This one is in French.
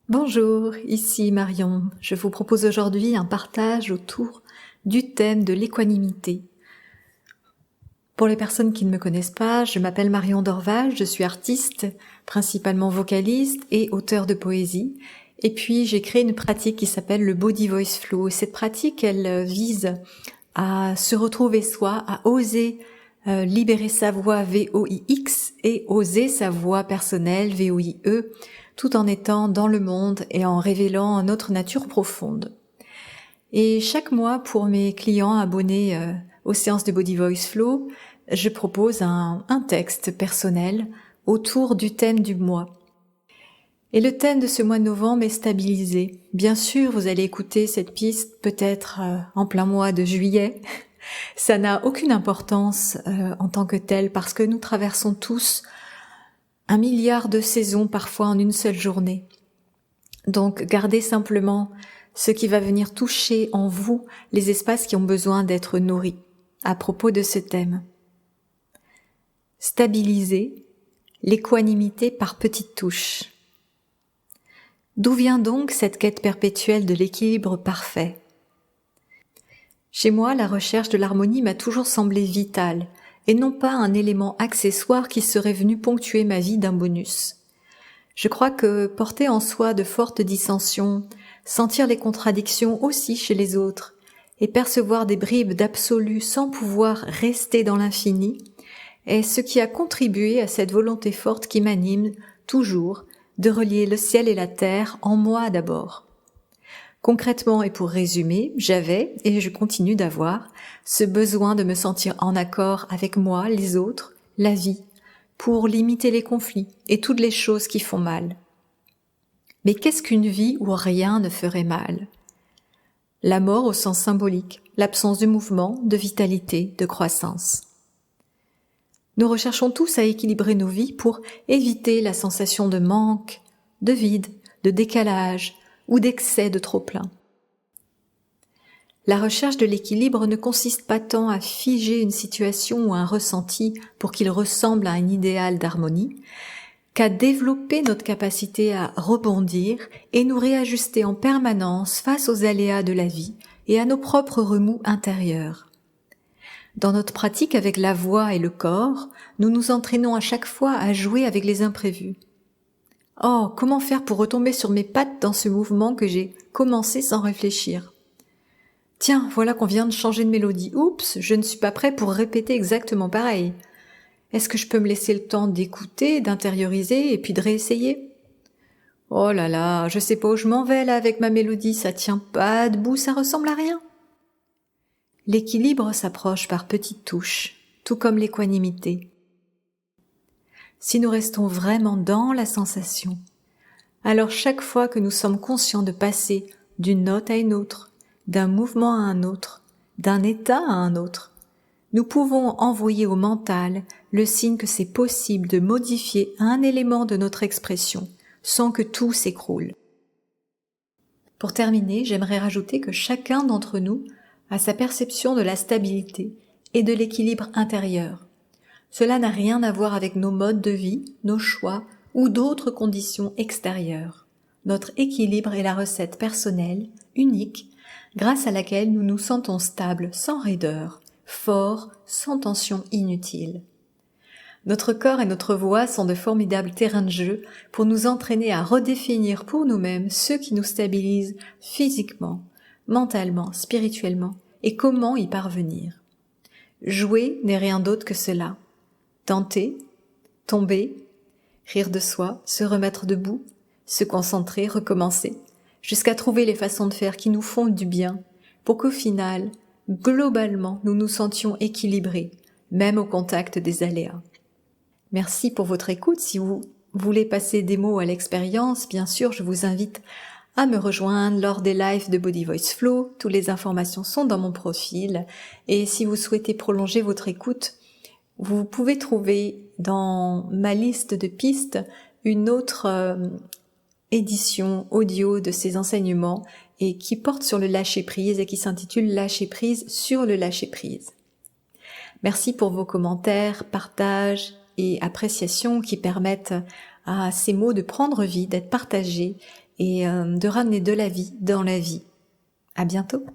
Bonjour, ici Marion. Je vous propose aujourd'hui un partage autour du thème de l'équanimité. Pour les personnes qui ne me connaissent pas, je m'appelle Marion Dorval, je suis artiste, principalement vocaliste et auteure de poésie. Et puis j'ai créé une pratique qui s'appelle le Body Voice Flow. Et cette pratique, elle vise à se retrouver soi, à oser libérer sa voix VOIX et oser sa voix personnelle VOIE, tout en étant dans le monde et en révélant notre nature profonde. Et chaque mois, pour mes clients abonnés aux séances de Body Voice Flow, je propose un texte personnel autour du thème du mois. Et le thème de ce mois de novembre est stabilisé. Bien sûr, vous allez écouter cette piste peut-être en plein mois de juillet. Ça n'a aucune importance en tant que telle parce que nous traversons tous 1 milliard de saisons parfois en une seule journée. Donc gardez simplement ce qui va venir toucher en vous les espaces qui ont besoin d'être nourris à propos de ce thème. Stabiliser l'équanimité par petites touches. D'où vient donc cette quête perpétuelle de l'équilibre parfait ? Chez moi, la recherche de l'harmonie m'a toujours semblé vitale, et non pas un élément accessoire qui serait venu ponctuer ma vie d'un bonus. Je crois que porter en soi de fortes dissensions, sentir les contradictions aussi chez les autres, et percevoir des bribes d'absolu sans pouvoir rester dans l'infini, est ce qui a contribué à cette volonté forte qui m'anime toujours de relier le ciel et la terre en moi d'abord. Concrètement et pour résumer, j'avais, et je continue d'avoir, ce besoin de me sentir en accord avec moi, les autres, la vie, pour limiter les conflits et toutes les choses qui font mal. Mais qu'est-ce qu'une vie où rien ne ferait mal ? La mort au sens symbolique, l'absence de mouvement, de vitalité, de croissance. Nous recherchons tous à équilibrer nos vies pour éviter la sensation de manque, de vide, de décalage, ou d'excès de trop-plein. La recherche de l'équilibre ne consiste pas tant à figer une situation ou un ressenti pour qu'il ressemble à un idéal d'harmonie, qu'à développer notre capacité à rebondir et nous réajuster en permanence face aux aléas de la vie et à nos propres remous intérieurs. Dans notre pratique avec la voix et le corps, nous nous entraînons à chaque fois à jouer avec les imprévus. Oh, comment faire pour retomber sur mes pattes dans ce mouvement que j'ai commencé sans réfléchir ? Tiens, voilà qu'on vient de changer de mélodie. Oups, je ne suis pas prêt pour répéter exactement pareil. Est-ce que je peux me laisser le temps d'écouter, d'intérioriser et puis de réessayer ? Oh là là, je sais pas où je m'en vais là avec ma mélodie, ça tient pas debout, ça ressemble à rien. L'équilibre s'approche par petites touches, tout comme l'équanimité. Si nous restons vraiment dans la sensation, alors chaque fois que nous sommes conscients de passer d'une note à une autre, d'un mouvement à un autre, d'un état à un autre, nous pouvons envoyer au mental le signe que c'est possible de modifier un élément de notre expression sans que tout s'écroule. Pour terminer, j'aimerais rajouter que chacun d'entre nous a sa perception de la stabilité et de l'équilibre intérieur. Cela n'a rien à voir avec nos modes de vie, nos choix ou d'autres conditions extérieures. Notre équilibre est la recette personnelle, unique, grâce à laquelle nous nous sentons stables, sans raideur, forts, sans tension inutile. Notre corps et notre voix sont de formidables terrains de jeu pour nous entraîner à redéfinir pour nous-mêmes ce qui nous stabilise physiquement, mentalement, spirituellement et comment y parvenir. Jouer n'est rien d'autre que cela. Tenter, tomber, rire de soi, se remettre debout, se concentrer, recommencer, jusqu'à trouver les façons de faire qui nous font du bien, pour qu'au final, globalement, nous nous sentions équilibrés, même au contact des aléas. Merci pour votre écoute. Si vous voulez passer des mots à l'expérience, bien sûr, je vous invite à me rejoindre lors des lives de Body Voice Flow. Toutes les informations sont dans mon profil. Et si vous souhaitez prolonger votre écoute, vous pouvez trouver dans ma liste de pistes une autre édition audio de ces enseignements et qui porte sur le lâcher-prise et qui s'intitule « Lâcher-prise sur le lâcher-prise ». Merci pour vos commentaires, partages et appréciations qui permettent à ces mots de prendre vie, d'être partagés et de ramener de la vie dans la vie. À bientôt!